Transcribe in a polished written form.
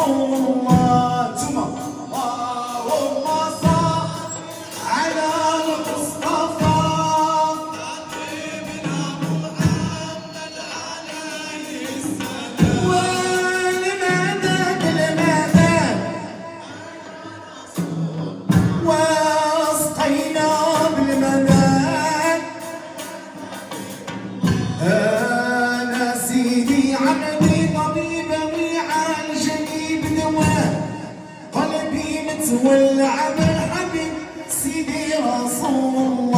رسول الله ثم اللهم صل على المصطفى حبيبنا محمد عليه السلام والمدد المدد واسقينا بالمدد انا سيدي عملي طبيب ويعالجني بدواه قلبي متولع بالحبيب سيدي رسول الله